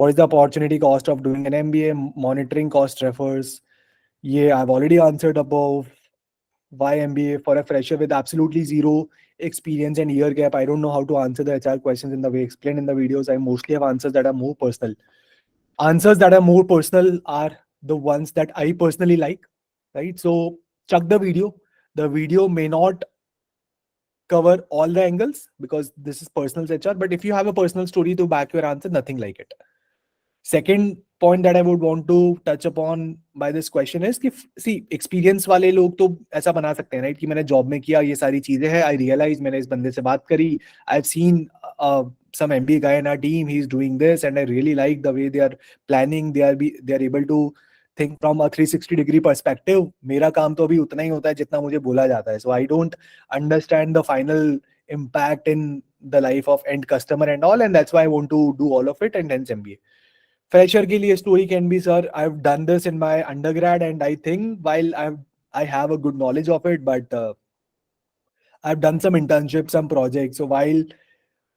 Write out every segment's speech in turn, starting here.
what is the opportunity cost of doing an MBA, monitoring cost refers. Yeah, I've already answered above. Why MBA for a fresher with absolutely zero experience and year gap? I don't know how to answer the HR questions in the way explained in the videos. I mostly have answers that are more personal. Answers that are more personal are the ones that I personally like, right? So check the video. The video may not cover all the angles because this is personal HR, but if you have a personal story to back your answer, nothing like it. Second point that I would want to touch upon by this question is कि see experience वाले लोग तो ऐसा बना सकते हैं, right? कि मैंने जॉब में किया, ये सारी चीजें हैं, I realize मैंने इस बंदे से बात करी, I've seen some MBA guy in our team, he's doing this and I really like the way they are planning, they are able to think from a 360-degree perspective. मेरा काम तो अभी उतना ही होता है जितना मुझे बोला जाता है. So I don't understand the final impact in the life of end customer and all, and that's why I want to do all of it and hence MBA. Fresher के लिए story can be, sir, I've done this in my undergrad and I think while I have a good knowledge of it, but I've done some internships, some projects. So while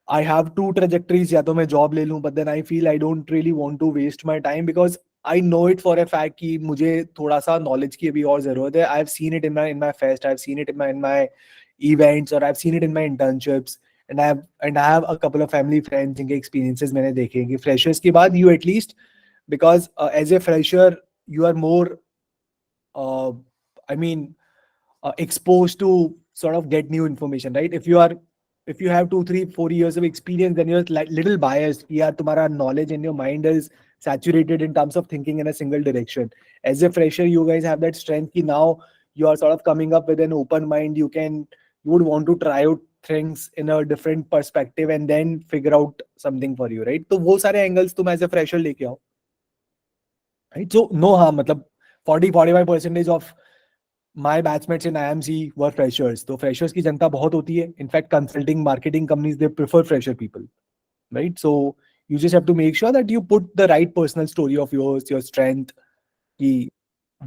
I have two trajectories, या तो मैं job ले लूं, but then I feel I don't really want to waste my time because I know it for a fact कि मुझे थोड़ा सा knowledge की अभी और जरूरत है. I've seen it in my fest, I've seen it in my events, or I've seen it in my internships. And I have a couple of family friends जिनके experiences मैंने देखे कि freshers के बाद you at least, because as a fresher you are more exposed to sort of get new information, right? If you have 2, 3, 4 years of experience, then you're like little biased. Yeah, तुम्हारा knowledge and your mind is saturated in terms of thinking in a single direction. As a fresher, you guys have that strength कि now you are sort of coming up with an open mind. You would want to try out things in a different perspective and then figure out something for you, right? तो वो सारे angles तुम as a fresher लेके आओ, right? So no harm, मतलब 40-45% of my batchmates in IMC were freshers. तो freshers की जनता बहुत होती है. In fact, consulting, marketing companies, they prefer fresher people, right? So you just have to make sure that you put the right personal story of yours, your strength, कि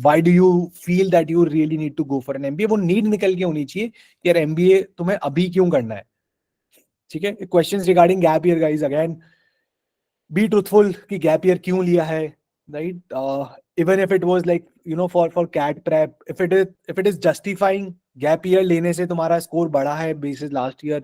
why do you feel that you really need to go for an MBA? वो need निकल के होनी चाहिए कि यार MBA तुम्हें अभी क्यों करना है, ठीक है? Questions regarding gap year, guys, again, be truthful कि gap year क्यों लिया है, right? Even if it was like, you know, for CAT prep, if it is justifying gap year लेने से तुम्हारा score बढ़ा है basis last year,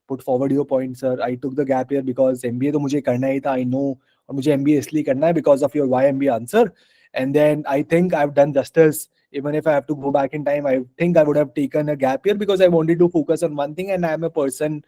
put forward your point, sir. I took the gap year because MBA तो मुझे करना ही था, I know, और मुझे MBA इसलिए करना है because of your why MBA answer. And then I think I've done justice. Even if I have to go back in time, I think I would have taken a gap year because I wanted to focus on one thing, and I am a person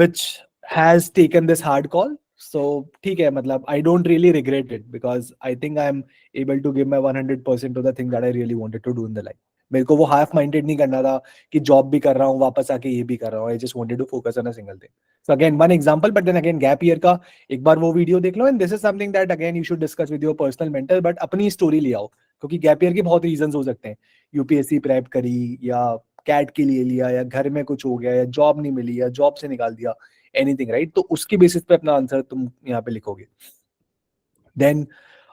which has taken this hard call. So ठीक है, मतलब I don't really regret it because I think I'm able to give my 100% to the thing that I really wanted to do in the life. मेरे को वो half minded नहीं करना था कि job भी कर रहा हूँ, वापस आके ये भी कर रहा हूँ. I just wanted to focus on a single thing. So again, one example, but then again, gap year का एक बार वो video देख लो, and this is something that again you should discuss with your personal mentor, but अपनी story ले आओ, क्योंकि gap year के बहुत reasons हो सकते हैं. UPSC prep करी, या CAT के लिए लिया, या घर में कुछ हो गया, या job नहीं मिली, या job से निकाल दिया, anything, right? तो उसके basis पे अपना आंसर तुम यहाँ पे लिखोगे. Then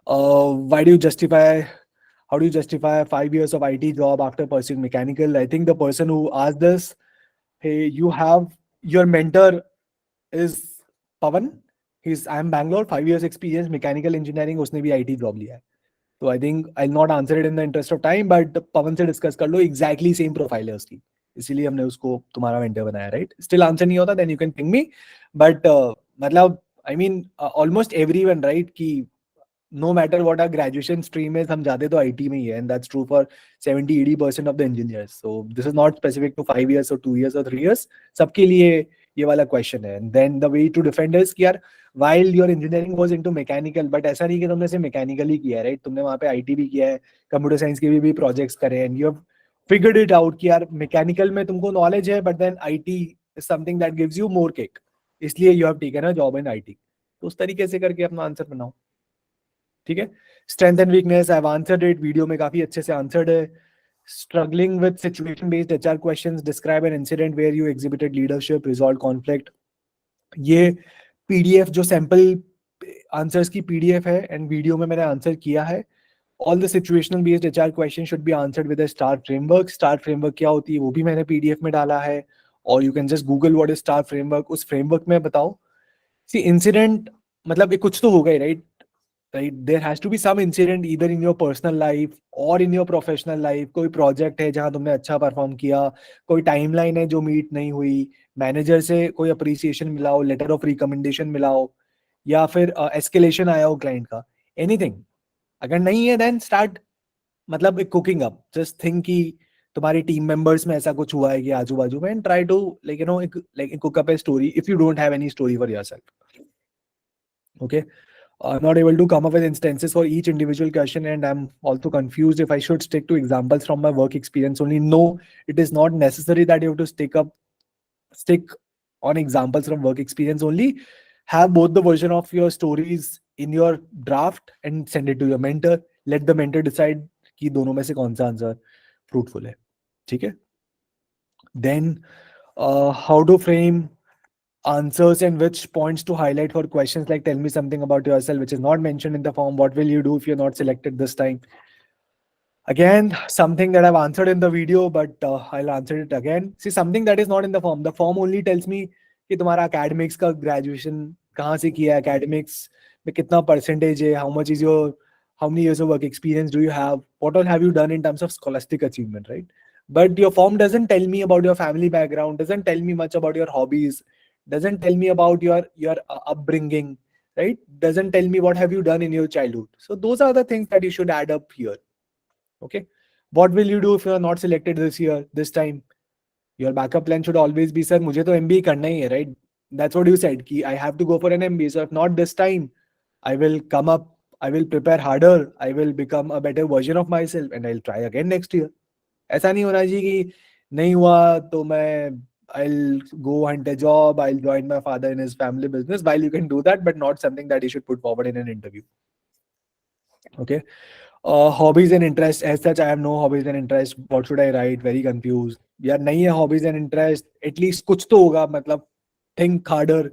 how do you justify 5 years of IT job after pursuing mechanical? I think the person who asked this, hey, your mentor is Pavan. I'm Bangalore, 5 years experience, mechanical engineering, उसने भी IT job लिया है. So I think I'll not answer it in the interest of time, but Pavan से discuss कर लो, exactly same profile है उसकी, इसीलिए हमने उसको तुम्हारा mentor बनाया, right? Still answer नहीं होता, then you can ping me, but मतलब I mean almost everyone, right? कि no matter what our graduation stream is, हम जाते तो IT में ही है, and that's true for 70-80% of the engineers. So this is not specific to 5 years or 2 years or 3 years. सबके लिए ये वाला question है. And then the way to defend is कि यार while your engineering was into mechanical, but ऐसा नहीं कि तुमने सिर्फ mechanical ही किया है, right? तुमने वहाँ पे IT भी किया है, computer science के भी projects करे हैं, and you have figured it out कि यार mechanical में तुमको knowledge है, but then IT is something that gives you more kick. इसलिए you have taken a job in IT. तो उस तरीके से करके अपना आंसर बनाओ, ठीक है? Strength and weakness, I have answered it, video में काफी अच्छे से आंसर्ड है. Struggling with situation based HR questions, describe an incident where you exhibited leadership, resolve conflict. ये पीडीएफ जो सैंपल आंसर्स की पीडीएफ है एंड वीडियो में मैंने आंसर किया है. All the situational based HR question should be answered with a STAR framework. STAR framework क्या होती है वो भी मैंने पीडीएफ में डाला है, और you can just Google what is star framework. उस फ्रेमवर्क में बताओ See, incident, मतलब ये कुछ तो होगा ही, right? Right? There has to be some incident either in your personal life or in your professional life. कोई project है जहाँ तुमने अच्छा perform किया, कोई timeline है जो meet नहीं हुई, manager से कोई appreciation मिला हो, letter of recommendation मिला हो, या फिर escalation आया हो client का, anything. अगर नहीं है then start मतलब cooking up. Just think कि तुम्हारी टीम मेंबर्स में ऐसा कुछ हुआ है कि आजू बाजू में, and try to like cook up a story if you don't have any story for yourself. Okay. I'm not able to come up with instances for each individual question, and I'm also confused if I should stick to examples from my work experience only. No, it is not necessary that you have to stick on examples from work experience only. Have both the version of your stories in your draft and send it to your mentor. Let the mentor decide कि दोनों में से कौन सा answer fruitful है. ठीक है. Then how to frame answers and which points to highlight for questions like tell me something about yourself, which is not mentioned in the form. What will you do if you're not selected this time? Again, something that I've answered in the video, but I'll answer it again. See, something that is not in the form. The form only tells me कि तुम्हारा academics का graduation कहाँ से किया, academics में कितना percentage है, how many years of work experience do you have, what all have you done in terms of scholastic achievement, right? But your form doesn't tell me about your family background, doesn't tell me much about your hobbies, doesn't tell me about your upbringing, right? Doesn't tell me what have you done in your childhood. So those are the things that you should add up here. Okay. What will you do if you are not selected this time? Your backup plan should always be, sir, मुझे तो MBA करना ही है, right? That's what you said, कि I have to go for an MBA. So if not this time, I will come up, I will prepare harder, I will become a better version of myself, and I'll try again next year. ऐसा नहीं होना चाहिए कि नहीं हुआ तो मैं I'll go hunt a job, I'll join my father in his family business. While you can do that, but not something that you should put forward in an interview. Okay. Hobbies and interests. As such, I have no hobbies and interests. What should I write? Very confused. यार नहीं है hobbies and interest. At least कुछ तो होगा. मतलब think harder.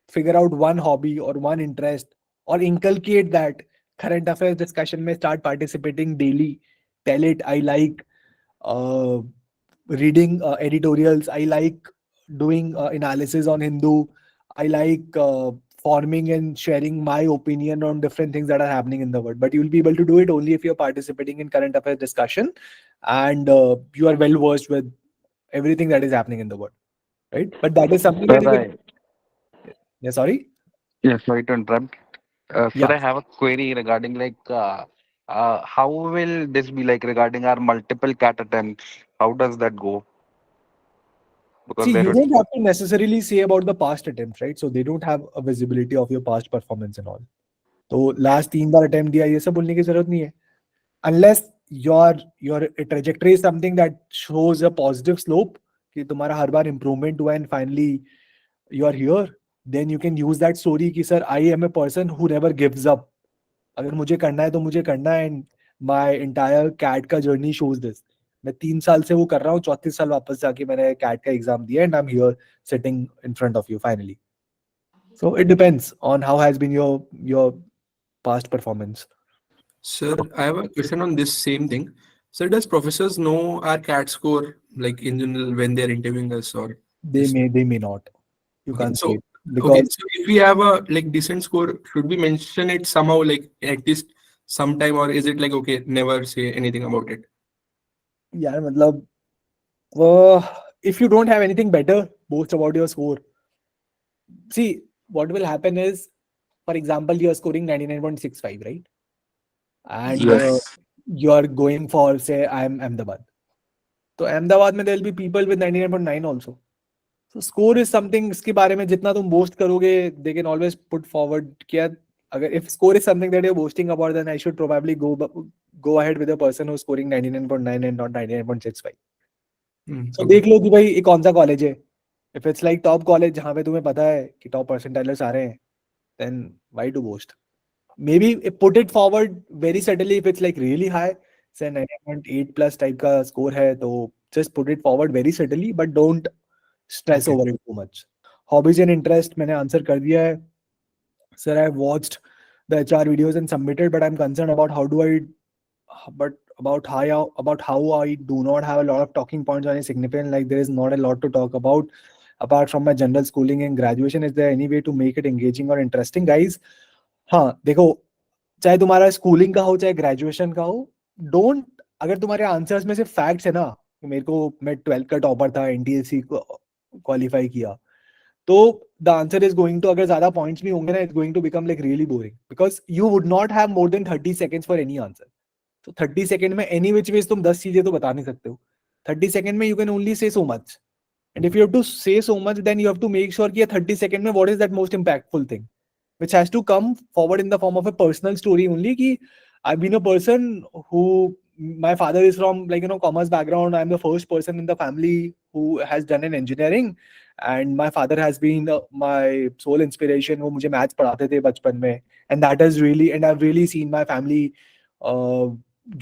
Figure out one hobby or one interest, or inculcate that. Current affairs discussion में start participating daily. Tell it I like uh, reading editorials. I like doing analysis on Hindu. I like forming and sharing my opinion on different things that are happening in the world. But you will be able to do it only if you're participating in current affairs discussion and you are well versed with everything that is happening in the world, right? But that is something that Sir, you can. Yeah, sorry. sorry to interrupt. Sir, Yeah. I have a query regarding how will this be like regarding our multiple cat attempts? How does that go? Because See, there you would don't have to necessarily say about the past attempts, right? So they don't have a visibility of your past performance and all. तो last 3 बार attempt दिया, ये सब बोलने की जरूरत नहीं है. Unless your trajectory is something that shows a positive slope, कि तुम्हारा हर बार improvement हुआ and finally you are here, then you can use that story कि sir I am a person who never gives up. अगर मुझे करना है तो मुझे करना है, and my entire CAT का journey shows this. मैं 3 साल से वो कर रहा हूँ, 34 साल वापस जाके मैंने CAT का एग्जाम दिया and I'm here sitting in front of you finally. So it depends on how has been your past performance. Sir, I have a question on this same thing. Sir, does professors know our CAT score, like in general, when they're interviewing us, or They may not. You okay? can't say So it because so if we have a like decent score, should we mention it somehow, like at least sometime, or is it like okay, never say anything about it? यार मतलब if you don't have anything better, boast about your score. See, what will happen is, for example, you are scoring 99.65, right? And Yes. you are going for, say, I'm Ahmedabad. So Ahmedabad में there will be people with 99.9 also. So score is something, इसके बारे में जितना तुम boast करोगे, they can always put forward क्या अगर if score is something that you're boasting about, then I should probably go ahead with a person who's scoring 99.9 and not 99.65. So Okay. देख लो कि भाई ये कौन सा कॉलेज है. If it's like top college जहाँ पे तुम्हें पता है कि top percentiles आ रहे हैं, then why to boast? Maybe put it forward very subtly if it's like really high, say 99.8 plus type का score है, तो just put it forward very subtly, but don't stress Okay. over it too much. Hobbies and interest मैंने answer कर दिया है. Sir, I've watched the HR videos and submitted, but I'm concerned about how I do not have a lot of talking points on a significant, like there is not a lot to talk about. apart from my general schooling and graduation, is there any way to make it engaging or interesting, guys? हाँ देखो, चाहे तुम्हारा schooling का हो चाहे graduation का हो, don't, अगर तुम्हारे आंसर्स में से फैक्ट्स है ना, मेरे को, मैं 12th का टॉपर था, एनटीएससी को क्वालिफाई किया, तो the answer is going to, अगर ज्यादा पॉइंट्स नहीं होंगे ना, it's going to become like really boring, because you would not have more than 30 seconds for any answer. तो 30 सेकंड में एनी विच वेज तुम 10 चीजें तो बता नहीं सकते हो. 30 सेकंड में you can only say so much, and if you have to say so much, then you have to make sure कि 30 सेकंड में what is that most impactful thing which has to come forward in the form of a personal story only. Ki I've been a person who, my father is from, like, commerce background. I'm the first person in the family who has done an engineering, and my father has been my sole inspiration. वो मुझे maths पढ़ाते थे बचपन में, and that has really, and I've really seen my family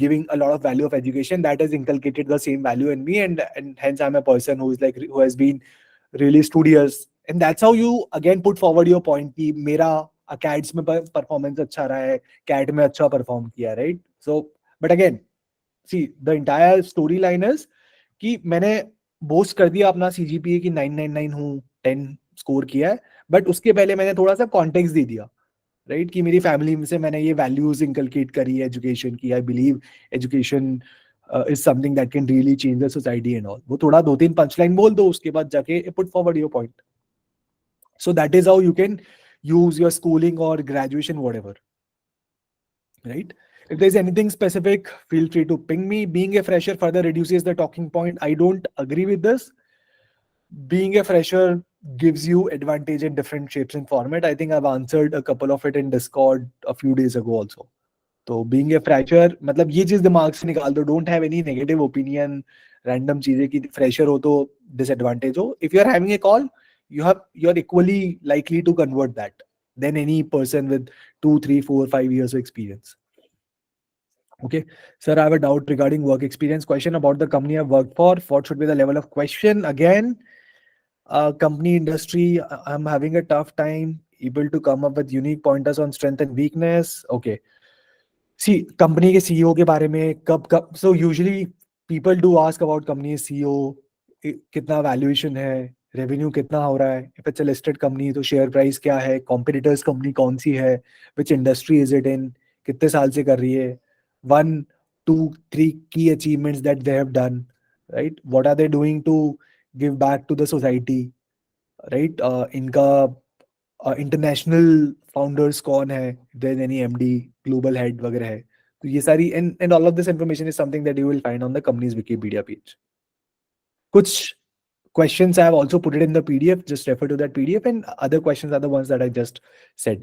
giving a lot of value of education that has inculcated the same value in me, and hence I'm a person who is like, who has been really studious. And that's how you again put forward your point कि मेरा अकेड्स में performance अच्छा रहा है, cat में अच्छा perform किया, right? So but again see the entire story line is कि मैंने बोस्ट कर दिया अपना सीजीपीए की 999 हूँ, 10 स्कोर किया है, बट उसके पहले मैंने थोड़ा सा कॉन्टेक्स्ट दे दिया, राइट? कि मेरी फैमिली से मैंने ये वैल्यूज इंकलकेट करी है एजुकेशन की. I believe education is something that can really change the society and all. वो थोड़ा 2-3 पंचलाइन बोल दो, उसके बाद जाके put forward your point. So that is how you can use your schooling or graduation, whatever, right? If there's anything specific, feel free to ping me. Being a fresher further reduces the talking point. I don't agree with this. Being a fresher gives you advantage in different shapes and format. I think I've answered a couple of it in Discord a few days ago also. तो being a fresher मतलब ये चीज दिमाग से निकाल दो. Don't have any negative opinion, random चीजें कि फ्रेशर हो तो डिसएडवांटेज हो. If you are having a call, you are equally likely to convert that than any person with 2, 3, 4, 5 years of experience. Okay, sir, I have a doubt regarding work experience. Question about the company I've worked for. What should be the level of question? Again, company industry, I'm having a tough time able to come up with unique pointers on strength and weakness. Okay. See company के CEO के बारे में कब so usually people do ask about company CEO, कितना valuation है, revenue कितना हो रहा है, if it's a listed company तो शेयर प्राइस क्या है, कॉम्पिटिटर्स कंपनी कौन सी है, which industry is it in, कितने साल से कर रही है, 1, 2, 3 की achievements that they have done, right? What are they doing to give back to the society, right? इनका इंटरनेशनल फाउंडर्स कौन है, there any MD, global head वगैरह है. तो ये सारी and all of this information is something that you will find on the company's Wikipedia page. कुछ questions I have also put it in the PDF, just refer to that PDF, and other questions are the ones that I just said.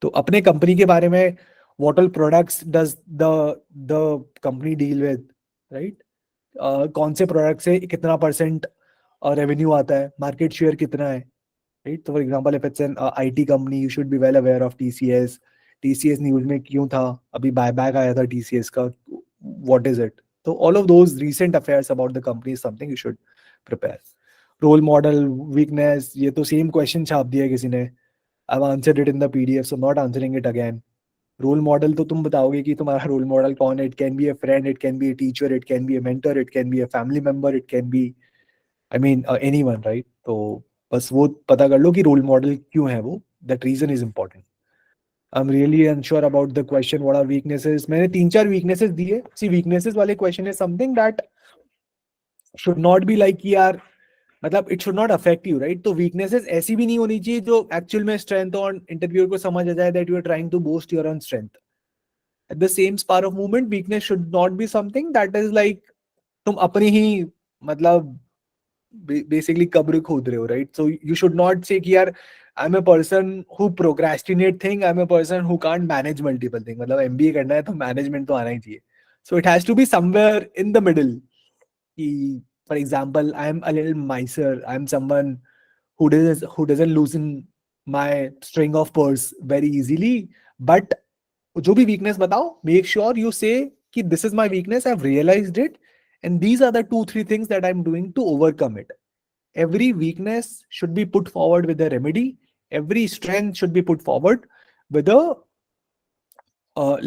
तो अपने company के बारे में, what all products does the company deal with, right? कौन से product से कितना percent revenue आता है, मार्केट शेयर कितना है, right? So for example, if it's an IT company, you should be well aware of TCS. TCS news में क्यों था, अभी बायबैक आया था TCS का, what is it? So all of those recent affairs about the company is something you should prepare. Role model, weakness, ये तो same question छाप दिया किसी ने. I have answered it in the PDF, so not answering it again. Role model तो तुम बताओगे कि तुम्हारा रोल मॉडल कौन है. It can be a friend, it can be a teacher, it can be a mentor, it can be a family member, it can be, I mean anyone, right? तो बस वो पता कर लो कि रोल मॉडल क्यों है वो. That reason is important. I am really unsure about the question what are weaknesses. मैंने 3-4 वीकनेसेस दिए. सी वीकनेसेस वाले question is something that should not be like कि यार, मतलब it should not affect you, right? तो weaknesses ऐसी भी नहीं होनी चाहिए जो एक्चुअल में स्ट्रेंथ और इंटरव्यूअर को समझ आ जाए that you are trying to boost your own strength. At the same spur of movement, weakness should not be something that is like तुम अपनी ही मतलब बेसिकली कब्र खोद रहे हो, राइट? So you should not say कि यार I am a person who procrastinate thing, I am a person who can't manage multiple thing. मतलब एमबीए करना है तो मैनेजमेंट तो आना ही चाहिए. सो it has to be somewhere in the middle. For example, I am a little miser. I am someone who doesn't loosen my string of pearls very easily. But जो भी weakness बताओ, make sure you say कि this is my weakness. I've realized it, and these are the 2-3 things that I'm doing to overcome it. Every weakness should be put forward with a remedy. Every strength should be put forward with a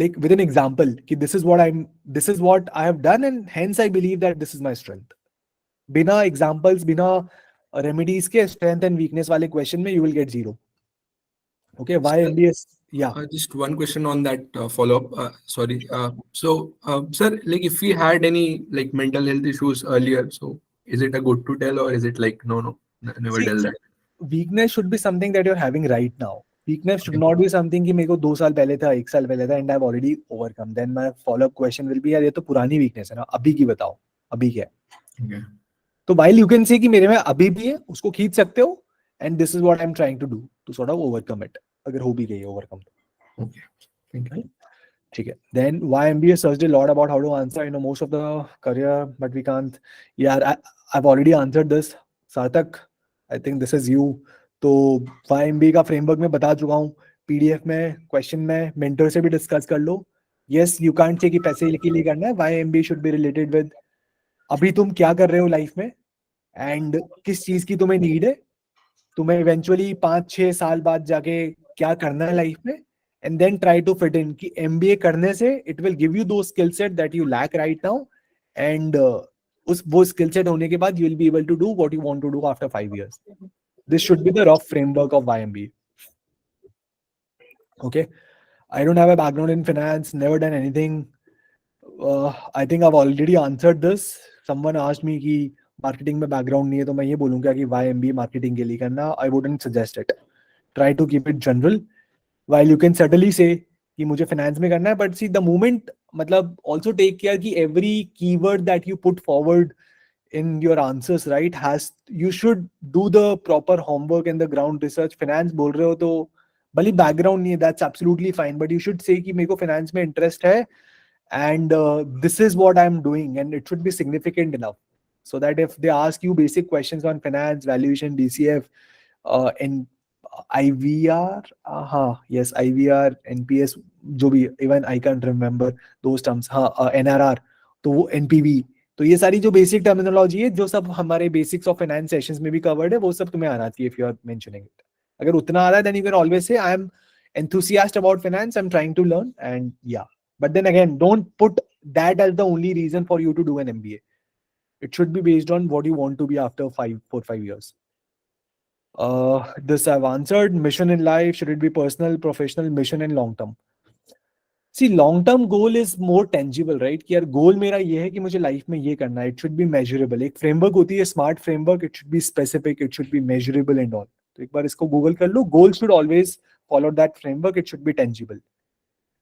like with an example. कि this is what I have done, and hence I believe that this is my strength. बिना examples, बिना remedies के strength and weakness वाले question में you will get 0. Okay, why Sir, MBA? Yeah. just one question on that follow-up. Sorry. Sir, like if we had any like mental health issues earlier, so is it a good to tell or is it like no, never See, tell that? weakness should be something that you're having right now. Weakness should Okay. not be something कि मेरे को 2 साल पहले था, 1 साल पहले था, and I've already overcome. Then my follow-up question will be यार ये तो पुरानी weakness है ना, अभी की बताओ, अभी क्या है? Okay. तो while you can say कि मेरे में अभी भी है, उसको खींच सकते हो, and this is what I'm trying to do to sort of overcome it. अगर हो भी गई है overcome तो. Okay. Thank you. ठीक है. Then why MBA searched a lot about how to answer, most of the career, but we can't. Yeah, I've already answered this. Sarthak, I think this is you. तो why MBA का framework मैं बता चुका हूँ. PDF में, question में, mentor से भी discuss कर लो. Yes, you can't say कि पैसे के लिए करना है. Why MBA should be related with अभी तुम क्या कर रहे हो लाइफ में and किस चीज की तुम्हें नीड है. तुम्हें इवेंचुअली 5-6 साल बाद जाके क्या करना है लाइफ में, and then try to fit in कि एमबीए करने से इट विल गिव यू दो skill set that you lack right now, and वो स्किल सेट होने के बाद you will be able to do what you want to do after 5 years. This should be the rough framework of YMBA. Okay, I don't have a background in finance, never done anything. I think I've already answered this. Someone asked me कि marketing में background नहीं है, तो मैं ये बोलूंगा कि Y MBA marketing के लिए करना. I wouldn't suggest it. Try to keep it general. While you can suddenly say कि मुझे फाइनेंस में करना है, बट सी द मोमेंट, मतलब ऑल्सो टेक केयर कि every keyword that you put forward in your answers, right, you should do the proper homework and the ground research. Finance बोल रहे हो तो भले background नहीं है, that's absolutely fine, but you should say कि मेरे को finance में interest है, and this is what I'm doing, and it should be significant enough so that if they ask you basic questions on finance, valuation, DCF, and IVR, yes, IVR, NPS, जो भी, even I can't remember those terms, NRR, तो वो NPV, तो ये सारी जो basic terminology है, जो सब हमारे बेसिक्स ऑफ फाइनेंस सेशंस में भी कवर्ड है, वो सब तुम्हें आना चाहिए if you are mentioning it. अगर उतना आ रहा है, then you can always say I am enthusiast about finance, I'm trying to learn, and yeah, but then again, don't put that as the only reason for you to do an MBA. It should be based on what you want to be after 4-5 years. This I've answered. Mission in life, should it be personal, professional, mission, and long term? See, long term goal is more tangible, right? कि यार goal मेरा ये है कि मुझे life में ये करना है. It should be measurable. एक framework होती है, smart framework. It should be specific. It should be measurable and all. तो एक बार इसको Google कर लो. Goal should always follow that framework. It should be tangible.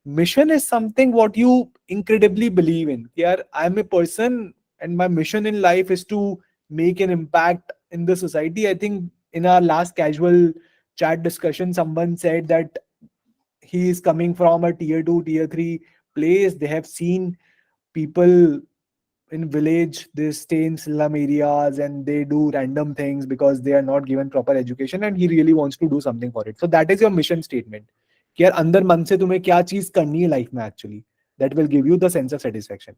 Mission is something what you incredibly believe in. यार, I'm a person and my mission in life is to make an impact in the society. I think in our last casual chat discussion, someone said that he is coming from a tier 2, tier 3 place. They have seen people in village, they stay in slum areas and they do random things because they are not given proper education, and he really wants to do something for it. So that is your mission statement. कि यार अंदर मन से तुम्हें क्या चीज करनी है लाइफ में actually, that will give you the sense of satisfaction.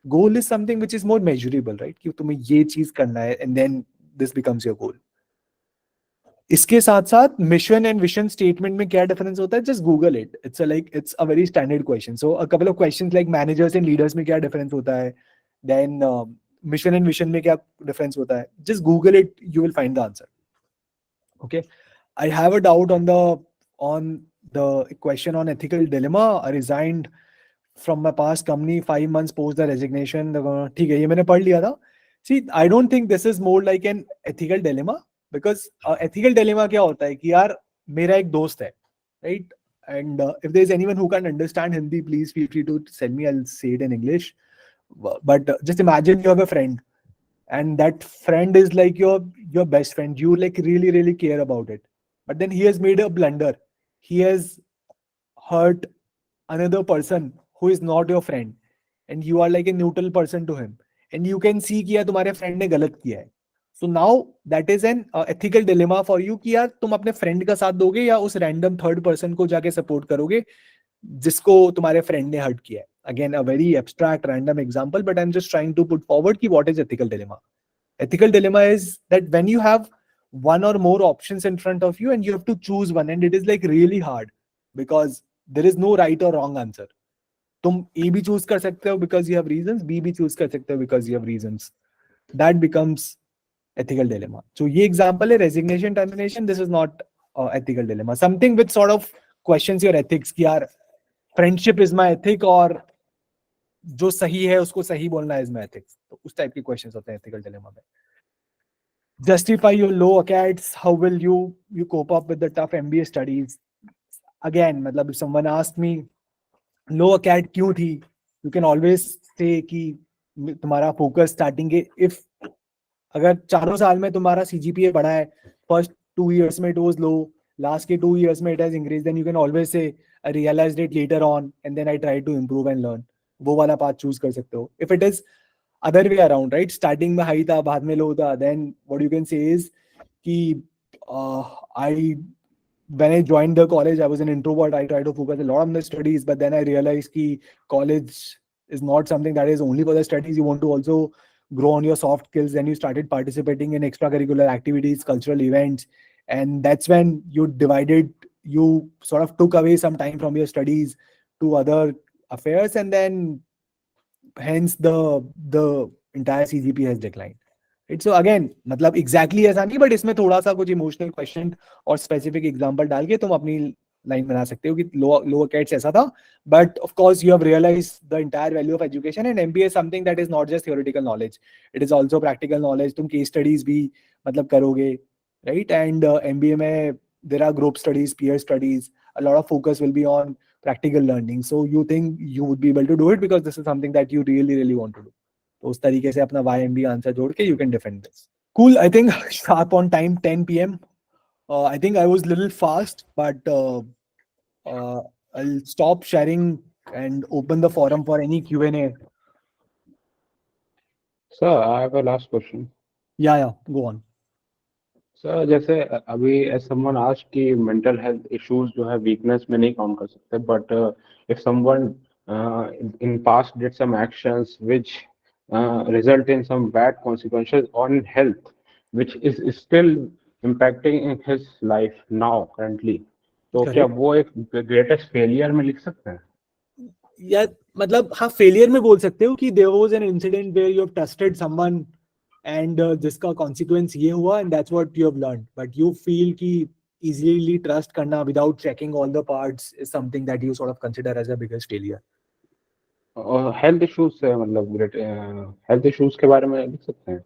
Goal is something which is more measurable, right? कि तुम्हें ये चीज करना है, and then this becomes your goal. इसके साथ साथ मिशन एंड विजन स्टेटमेंट में क्या डिफरेंस होता है, just Google it. It's a very standard question. So a couple of questions like managers and leaders में क्या डिफरेंस होता है, देन मिशन एंड विजन में क्या डिफरेंस होता है, just Google it, you will find the answer. Okay, I have a doubt on the question on ethical dilemma. I resigned from my past company 5 months post the resignation. ठीक है, ये मैंने पढ़ लिया था. See, I don't think this is more like an ethical dilemma, because ethical dilemma क्या होता है कि यार मेरा एक दोस्त है, right? And if there is anyone who can understand Hindi, please feel free to send me. I'll say it in English. But just imagine you have a friend, and that friend is like your best friend. You like really care about it, but then he has made a blunder. He has hurt another person who is not your friend, and you are like a neutral person to him, and you can see कि यार तुम्हारे friend ने गलत किया है. So now that is an ethical dilemma for you कि यार तुम अपने friend का साथ दोगे या उस random third person को जाके support करोगे जिसको तुम्हारे friend ने hurt किया है. Again, a very abstract random example, but I'm just trying to put forward कि what is ethical dilemma. Ethical dilemma is that when you have one or more options in front of you and you have to choose one, and it is like really hard because there is no right or wrong answer. तुम A भी choose कर सकते हो because you have reasons, B भी choose कर सकते हो because you have reasons. That becomes ethical dilemma. So ये example है resignation, termination. This is not ethical dilemma. Something which sort of questions your ethics कि यार friendship is my ethic और जो सही है उसको सही बोलना is my ethics. तो उस type के questions होते हैं ethical dilemma में. Justify your low ACATS. How will you cope up with the tough MBA studies? Again, मतलब if someone asked me low ACAT क्यों थी, you can always say कि तुम्हारा focus starting के if अगर 4 साल में तुम्हारा CGPA बढ़ा है, first 2 years में it was low, last के 2 years में it has increased, then you can always say I realized it later on and then I tried to improve and learn. वो वाला path choose कर सकते हो. If it is other way around, right? Starting में high था, बाद में low था, then what you can say is कि when I joined the college, I was an introvert. I tried to focus a lot on the studies, but then I realized कि college is not something that is only for the studies. You want to also grow on your soft skills. Then you started participating in extracurricular activities, cultural events, and that's when you sort of took away some time from your studies to other affairs, and then hence the entire CGPA has declined. Right? So again, मतलब exactly ऐसा नहीं, but इसमें थोड़ा सा कुछ emotional question और specific example डाल के तुम अपनी line बना सकते हो कि lower CATS ऐसा था, but of course you have realized the entire value of education, and MBA is something that is not just theoretical knowledge, it is also practical knowledge. तुम case studies भी मतलब करोगे, right? And MBA में there are group studies, peer studies, a lot of focus will be on practical learning. So you think you would be able to do it because this is something that you really want to do. तो उस तरीके से अपना YMB answer जोड़ के you can defend this. Cool. I think sharp on time, 10 p.m. I think I was a little fast, but I'll stop sharing and open the forum for any Q&A. Sir, I have a last question. Yeah, go on. Sir जैसे अभी as someone asked कि mental health issues जो है weakness में नहीं count कर सकते, but if someone in past did some actions which result in some bad consequences on health, which is still impacting in his life now currently, तो क्या वो एक greatest failure में लिख सकते हैं? या मतलब हाँ failure में बोल सकते हो कि there was an incident where you have trusted someone and जिसका consequence ये हुआ and that's what you have learned, but you feel कि easily trust करना without checking all the parts is something that you sort of consider as a biggest failure. और health issues से मतलब health issues के बारे में लिख सकते हैं?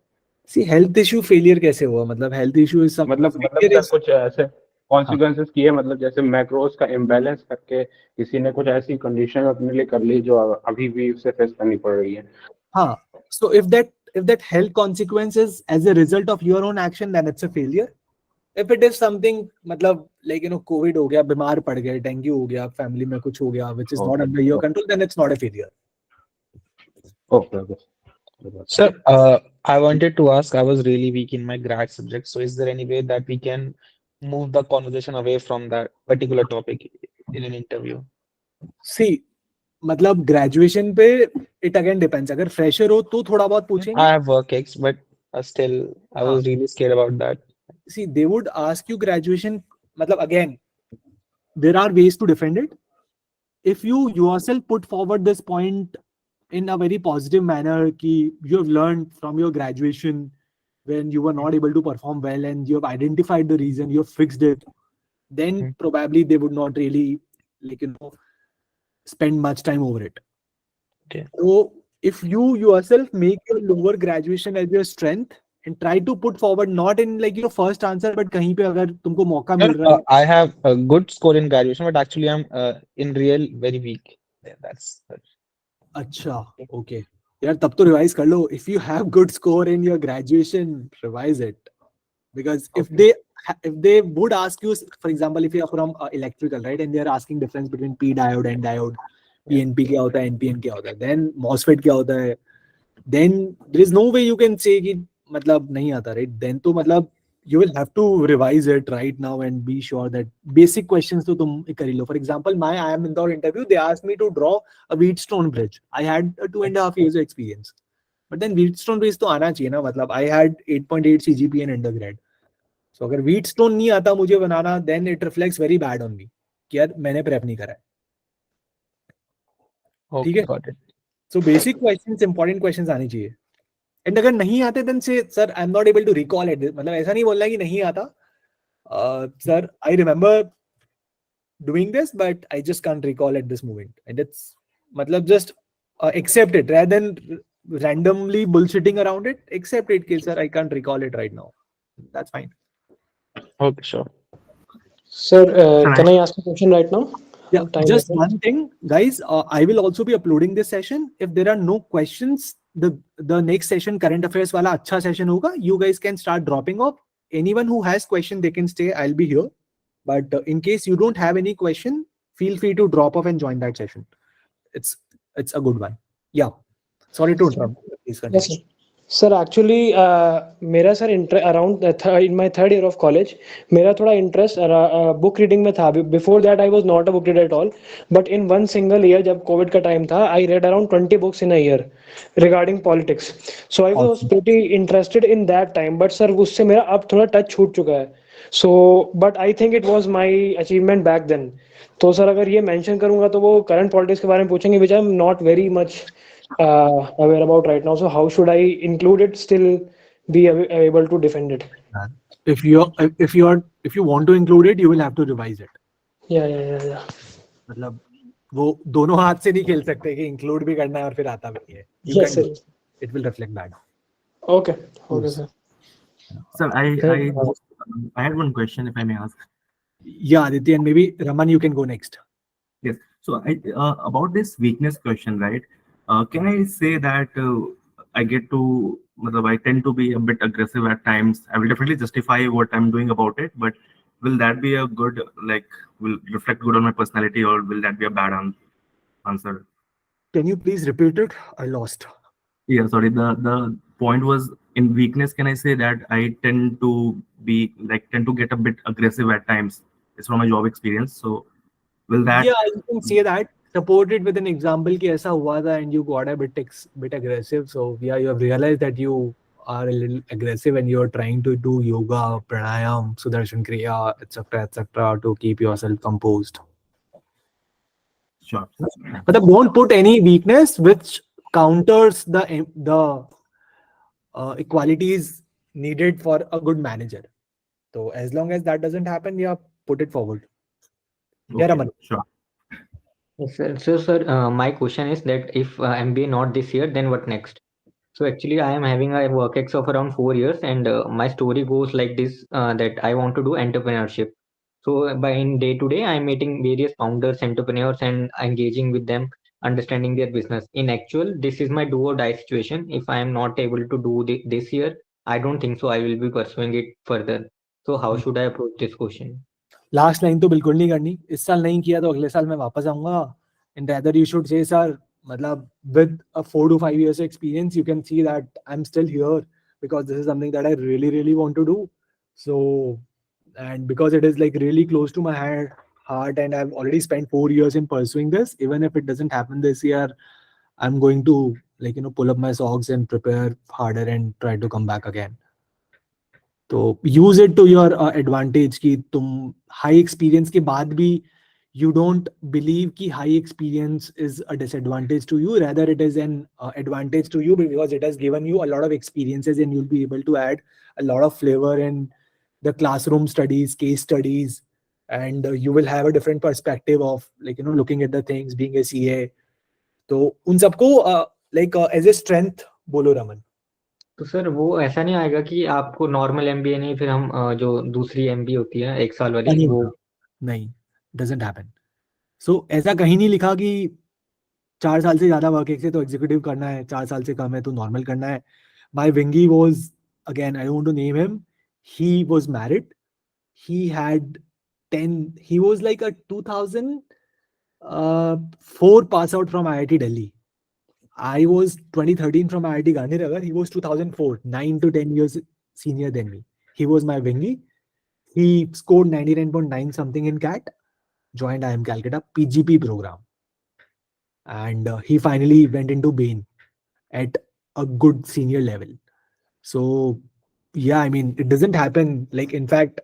See, health issue failure कैसे हुआ? मतलब health issue is some मतलब सर कुछ ऐसे consequences किए, मतलब जैसे मैक्रोस का imbalance करके किसी ने कुछ ऐसी कंडीशन अपने लिए कर ली जो अभी भी उसे फेस करनी पड़ रही है. हाँ, so if that health consequence is as a result of your own action, then it's a failure. If it is something मतलब like COVID हो गया, बीमार पड़ गए, डेंगू हो गया, फैमिली में कुछ हो गया, which is not under your control, then it's not a failure. Okay. Sir, I wanted to ask, I was really weak in my grad subject, so is there any way that we can move the conversation away from that particular topic in an interview? See, मतलब graduation पे it again depends. अगर fresher हो तो थोड़ा बहुत पूछेंगे. I have work ex, but still I was really scared about that. See, they would ask you graduation. मतलब again, there are ways to defend it. If you yourself put forward this point in a very positive manner, कि you have learned from your graduation when you were not able to perform well and you have identified the reason, you have fixed it, then probably they would not really spend much time over it. Okay. So if you yourself make your lower graduation as your strength and try to put forward not in like your first answer, but कहीं पे अगर तुमको मौका मिल रहा है. I have a good score in graduation, but actually I'm in real very weak. That's अच्छा, okay. यार तब तो revise कर लो. If you have good score in your graduation, revise it. Because if they would ask you, for example, if you are from electrical, right, and they are asking difference between P diode and diode, PNP क्या होता है, NPN क्या होता है, then MOSFET क्या होता है, then there is no way you can say कि मतलब नहीं आता, right? Then तो मतलब you will have to revise it right now and be sure that basic questions तो तुम कर ही लो. For example, my IIM Indore interview, they asked me to draw a Wheatstone bridge. I had a 2.5 years of experience, but then Wheatstone bridge तो आना चाहिए ना. मतलब I had 8.8 CGPA in undergrad. So अगर Wheatstone नहीं आता मुझे बनाना, then it reflects very bad on me कि यार मैंने prep नहीं करा है. okay, got it. So basic questions, important questions आनी चाहिए. एंड अगर नहीं आते then say sir I'm not able to recall it. मतलब ऐसा नहीं बोलना है कि नहीं आता. Sir I remember doing this but I just can't recall at this moment. And it's मतलब just accept it rather than randomly bullshitting around it. Accept it कि sir I can't recall it right now. That's fine. Okay, sure. Sir, can I ask a question right now? Yeah, Time just limit. one thing, guys. I will also be uploading this session. If there are no questions, the next session, current affairs wala अच्छा session होगा. You guys can start dropping off. Anyone who has question, they can stay. I'll be here. But in case you don't have any question, feel free to drop off and join that session. It's a good one. Yeah. Sorry to interrupt. Please continue. Yes, sir. Sir, actually, मेरा sir around in my third year of college मेरा थोड़ा interest book reading में था. Before that I was not a book reader at all, but in one single year जब Covid का time था I read around 20 books in a year regarding politics. So I was pretty interested in that time, but sir उससे मेरा अब थोड़ा touch छूट चुका है. So but I think it was my achievement back then. तो sir अगर ये मेंशन करूंगा तो वो करंट पॉलिटिक्स के बारे में पूछेंगे which I am not very much aware about right now. So how should I include it, still be able to defend it? If you want to include it, you will have to revise it. Yeah. मतलब वो दोनों हाथ से नहीं खेल सकते कि include भी करना है और फिर आता भी है. Yes, sir. It will reflect that. Okay, sir. Sir, I had one question, if I may ask. Yeah, Aditya, and maybe Raman, you can go next. Yes. So about this weakness question, right? Can I say that I tend to be a bit aggressive at times? I will definitely justify what I'm doing about it, but will that be a good, will reflect good on my personality, or will that be a bad answer? Can you please repeat it? I lost. Yeah, sorry. The point was, in weakness, can I say that I tend to get a bit aggressive at times? It's from my job experience. So will that? Yeah, you can say that. Support it with an example कि ऐसा हुआ था and you got a bit aggressive. So yeah, you have realized that you are a little aggressive and you are trying to do yoga, pranayam, sudarshan kriya, etc., to keep yourself composed. Sure. But don't put any weakness which counters the equalities needed for a good manager. So as long as that doesn't happen, yeah, put it forward. Okay, Yeah, Raman. sure. So, sir, my question is that if MBA not this year, then what next? So actually, I am having a work ex of around 4 years, and my story goes like this: that I want to do entrepreneurship. So by in day to day, I am meeting various founders, entrepreneurs, and engaging with them, understanding their business. In actual, this is my do or die situation. If I am not able to do this year, I don't think so I will be pursuing it further. So how should I approach this question? Last line तो बिल्कुल नहीं करनी. इस साल नहीं किया तो अगले साल मैं वापस आऊंगा. And rather you should say, sir, मतलब with a 4 to 5 years experience, you can see that I'm still here because this is something that I really want to do. So, and because it is like really close to my heart, and I've already spent 4 years in pursuing this, even if it doesn't happen this year, I'm going to pull up my socks and prepare harder and try to come back again. तो use it to your advantage कि तुम high experience के बाद भी you don't believe कि high experience is a disadvantage to you, rather it is an advantage to you because it has given you a lot of experiences and you'll be able to add a lot of flavor in the classroom studies, case studies, and you will have a different perspective of looking at the things, being a CA. तो उन सबको as a strength बोलो रमन. तो sir वो ऐसा नहीं आएगा कि आपको नॉर्मल एमबीए नहीं, फिर हम जो दूसरी एमबीए होती है 1 साल वाली वो नहीं, doesn't happen. So ऐसा कहीं नहीं लिखा कि 4 साल से ज्यादा वर्क एक्स है तो एग्जीक्यूटिव करना है, 4 साल से कम है तो नॉर्मल करना है. My wingy was, again, I don't want to name him. He was married. He was like a 2004 pass out from IIT Delhi. I was 2013 from IIT Gandhinagar. He was 2004, 9 to 10 years senior than me. He was my wingy. He scored 99.9 something in CAT, joined IIM Calcutta PGP program. And he finally went into Bain at a good senior level. So, yeah, I mean, it doesn't happen. In fact,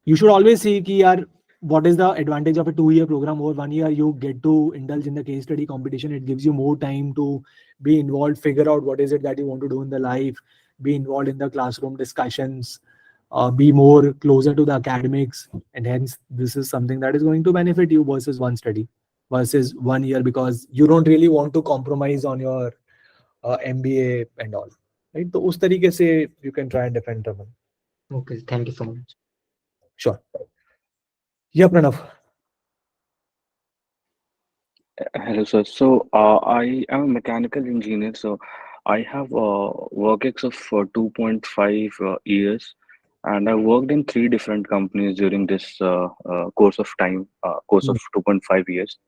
you should always see कि यार what is the advantage of a 2-year program over 1 year? You get to indulge in the case study competition. It gives you more time to be involved, figure out what is it that you want to do in the life, be involved in the classroom discussions, be more closer to the academics. And hence, this is something that is going to benefit you versus one study, versus 1 year, because you don't really want to compromise on your MBA and all. Right? So, उस तरीके से you can try and defend them. Okay, thank you so much. Sure. Yeah, Pranav. Hello, sir. So, I am a mechanical engineer. So, I have work ex of 2.5 years, and I worked in three different companies during this course of time, course of 2.5 years.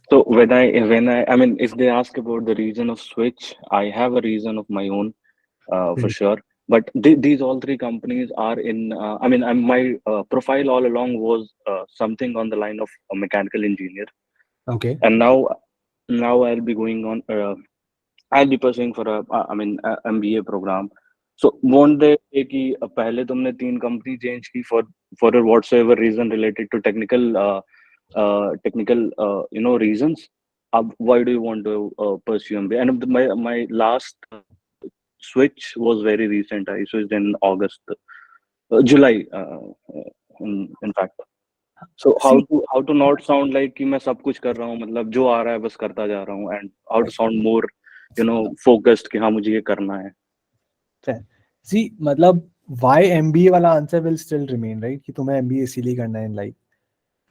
So, I mean, if they ask about the reason of switch, I have a reason of my own, for sure. But these all three companies are in. I mean, my profile all along was something on the line of a mechanical engineer. Okay. And now I'll be going on. I'll be pursuing for a MBA program. So won't they say कि पहले तुमने 3 company change की for a whatsoever reason related to technical reasons? Why do you want to pursue MBA? And my last switch was very recent. I switched in August, July, in fact. So how to not sound like कि मैं सब कुछ कर रहा हूँ, मतलब जो आ रहा है बस करता जा रहा हूँ, and how to sound more focused कि हाँ मुझे ये करना है. Fair. See, मतलब why MBA वाला answer will still remain, right? कि तुम्हें MBA इसीलिए करना है in life.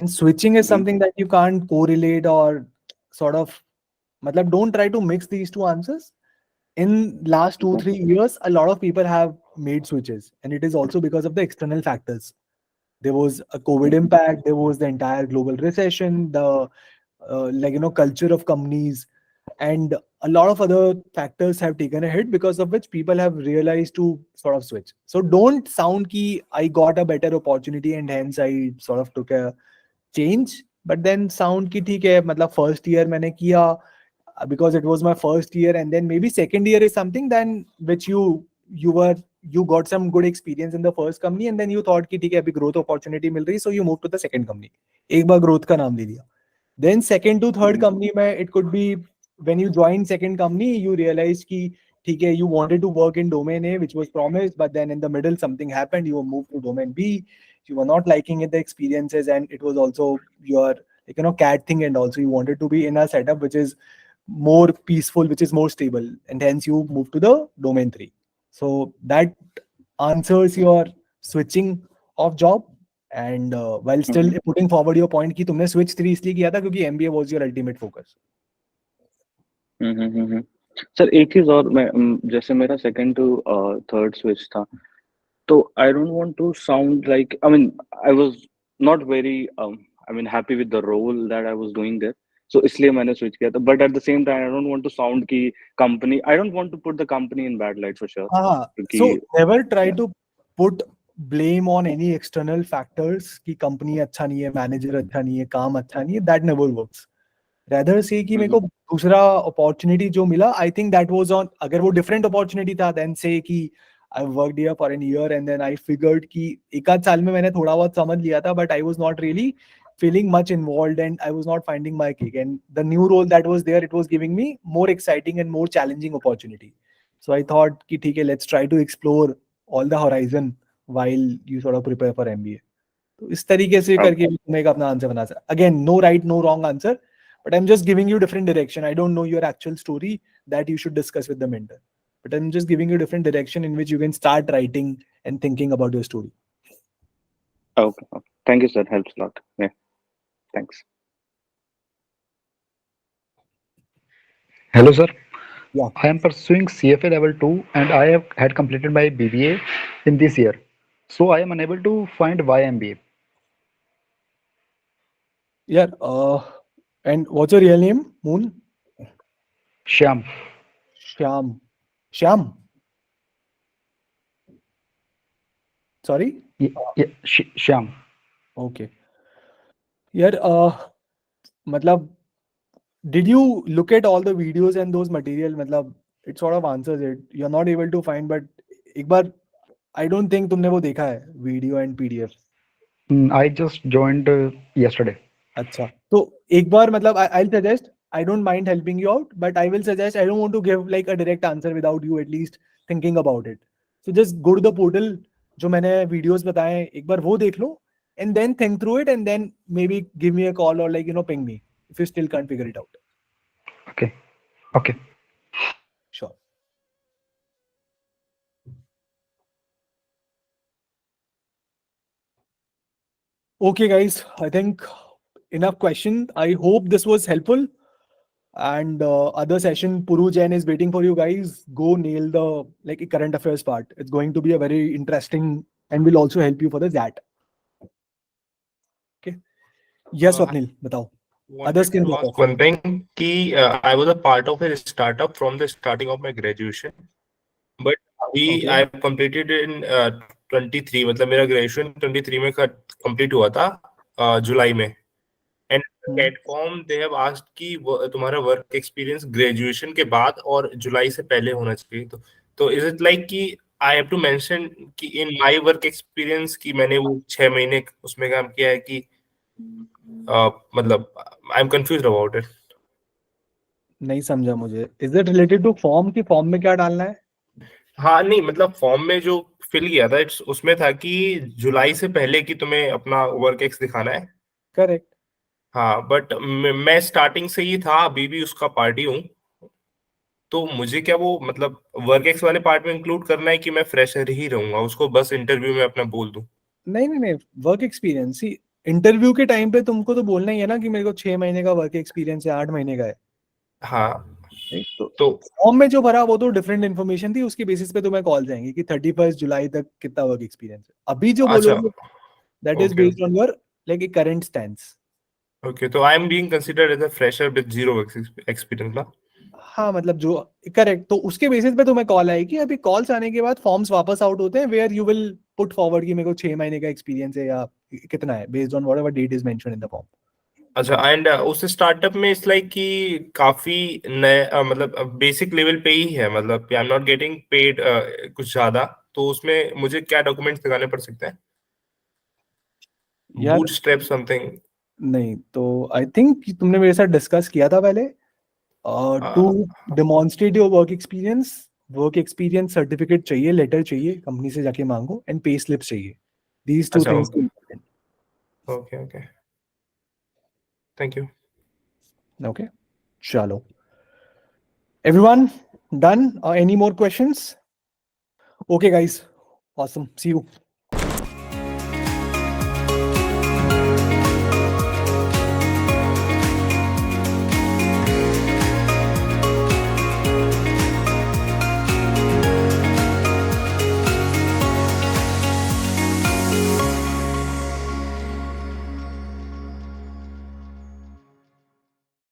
And switching is something that you can't correlate or sort of, मतलब don't try to mix these two answers. In last 2-3 years, a lot of people have made switches, and it is also because of the external factors. There was a COVID impact, there was the entire global recession, the culture of companies, and a lot of other factors have taken a hit, because of which people have realized to sort of switch. So don't sound ki I got a better opportunity and hence I sort of took a change, but then sound ki theek hai, matlab first year maine kiya because it was my first year, and then maybe second year is something then which you got some good experience in the first company, and then you thought कि ठीक है अभी growth opportunity मिल रही, so you moved to the second company. एक बार growth का नाम ले लिया. Then second to third company में it could be when you join second company you realize कि ठीक है you wanted to work in domain A which was promised, but then in the middle something happened, you moved to domain B, you were not liking it, the experiences, and it was also your cat thing, and also you wanted to be in a setup which is more peaceful, which is more stable, and hence you move to the domain 3. So that answers your switching of job, and while still putting forward your point कि तुमने switch 3 इसलिए किया था क्योंकि MBA was your ultimate focus. Sir एक चीज और, मैं जैसे मेरा सेकंड टू थर्ड स्विच था, तो I don't want to sound like, I mean I was not very happy with the role that I was doing there, so इसलिए मैंने स्विच किया था. But at the same time I don't want to sound की company, I don't want to put the company in bad light for sure. So never try to put blame on any external factors कि company अच्छा नहीं है, manager अच्छा नहीं है, काम अच्छा नहीं है. That never works. Rather say कि मेरे को दूसरा अपॉर्चुनिटी जो मिला, I think that was on, अगर वो डिफरेंट अपॉर्चुनिटी था, देन से कि I worked here for an year and then I figured कि एक आध साल में मैंने थोड़ा बहुत समझ लिया था, but I was not really feeling much involved and I was not finding my kick, and the new role that was there, it was giving me more exciting and more challenging opportunity. So I thought ki theek hai, let's try to explore all the horizon while you sort of prepare for MBA. तो इस तरीके से करके तुम एक अपना answer बना सकते. Again, no right, no wrong answer, but I'm just giving you different direction. I don't know your actual story that you should discuss with the mentor, but I'm just giving you different direction in which you can start writing and thinking about your story. Okay. Thank you, sir. Helps a lot. Yeah. Thanks. Hello, sir. Yeah. I am pursuing CFA level 2 and I have had completed my BBA in this year. So I am unable to find why MBA. Yeah. And what's your real name? Moon? Shyam. Shyam. Sorry? Yeah, Shyam. Okay. Yeah. Matlab, did you look at all the videos and those material? Matlab, it sort of answers it. You're not able to find, but एक बार I don't think तुमने वो देखा है video and PDF. I just joined yesterday. अच्छा, तो एक बार मतलब I'll suggest, I don't mind helping you out, but I will suggest, I don't want to give like a direct answer without you at least thinking about it. So just go to the portal, जो मैंने videos बताए हैं, एक बार वो देख लो, and then think through it, and then maybe give me a call or like, ping me if you still can't figure it out. Okay. Okay. Sure. Okay, guys, I think enough question. I hope this was helpful. And other session, Puru Jain is waiting for you guys. Go nail the like current affairs part. It's going to be a very interesting and will also help you for the ZAT. Okay. Yes, Swapnil, batao. Others can Wanted to ask one thing. I was a part of a startup from the starting of my graduation, but Okay. I completed in 23. मतलब मेरा graduation 23 में complete हुआ था जुलाई में. And Catcom they have asked कि तुम्हारा work experience graduation के बाद और जुलाई से पहले होना चाहिए. तो is it like कि I have to mention कि in my work experience कि मैंने वो 6 महीने उसमें काम किया है कि मतलब I'm confused about it. नहीं समझा मुझे. Is it related to form कि form में क्या डालना है? हाँ नहीं मतलब फॉर्म में जो फिल किया था उसमें था कि जुलाई से पहले कि तुम्हें अपना वर्क एक्स दिखाना है. करेक्ट. हाँ बट मैं स्टार्टिंग से ही था, अभी भी उसका पार्टी हूँ. तो मुझे क्या वो मतलब वर्क एक्स वाले पार्ट में इंक्लूड करना है कि मैं फ्रेशर ही रहूंगा, उसको बस इंटरव्यू में अपना बोल दूं? नहीं, वर्क एक्सपीरियंस ही इंटरव्यू के टाइम पे तुमको तो बोलना ही है ना कि मेरे को 6 महीने का वर्क एक्सपीरियंस है, 8 महीने का है. हाँ तो फॉर्म में जो भरा वो तो डिफरेंट इन्फॉर्मेशन थी, उसके बेसिस पे तुम्हें कॉल जाएंगे कि 31 जुलाई तक कितना वर्क एक्सपीरियंस है. अभी जो बोलोगे that is based on your like current stance. Okay, तो I am being considered as a fresher with zero experience ना? हाँ मतलब जो करेक्ट, तो उसके बेसिस पे तुम्हें कॉल आएगी. अभी कॉल्स आने के बाद फॉर्म्स वापस आउट होते हैं where you will put forward कि मेरे को 6 महीने का एक्सपीरियंस है या कितना है based on whatever date is mentioned in the form. अच्छा, एंड उस स्टार्टअप में इट्स लाइक कि काफी नए मतलब बेसिक लेवल पे ही है, मतलब आई एम नॉट गेटिंग पेड कुछ ज्यादा. तो उसमें मुझे क्या डॉक्यूमेंट्स दिखाने पड़ सकते हैं? Bootstrap something? नहीं, तो आई थिंक तुमने मेरे साथ डिस्कस किया था पहले. To demonstrate your work experience certificate चाहिए, लेटर चाहिए, कंपनी से जाके मांगो, एंड पे स्लिप चाहिए. These two things. Okay, thank you. Okay, chalo. Everyone done? Any more questions? Okay, guys. Awesome. See you.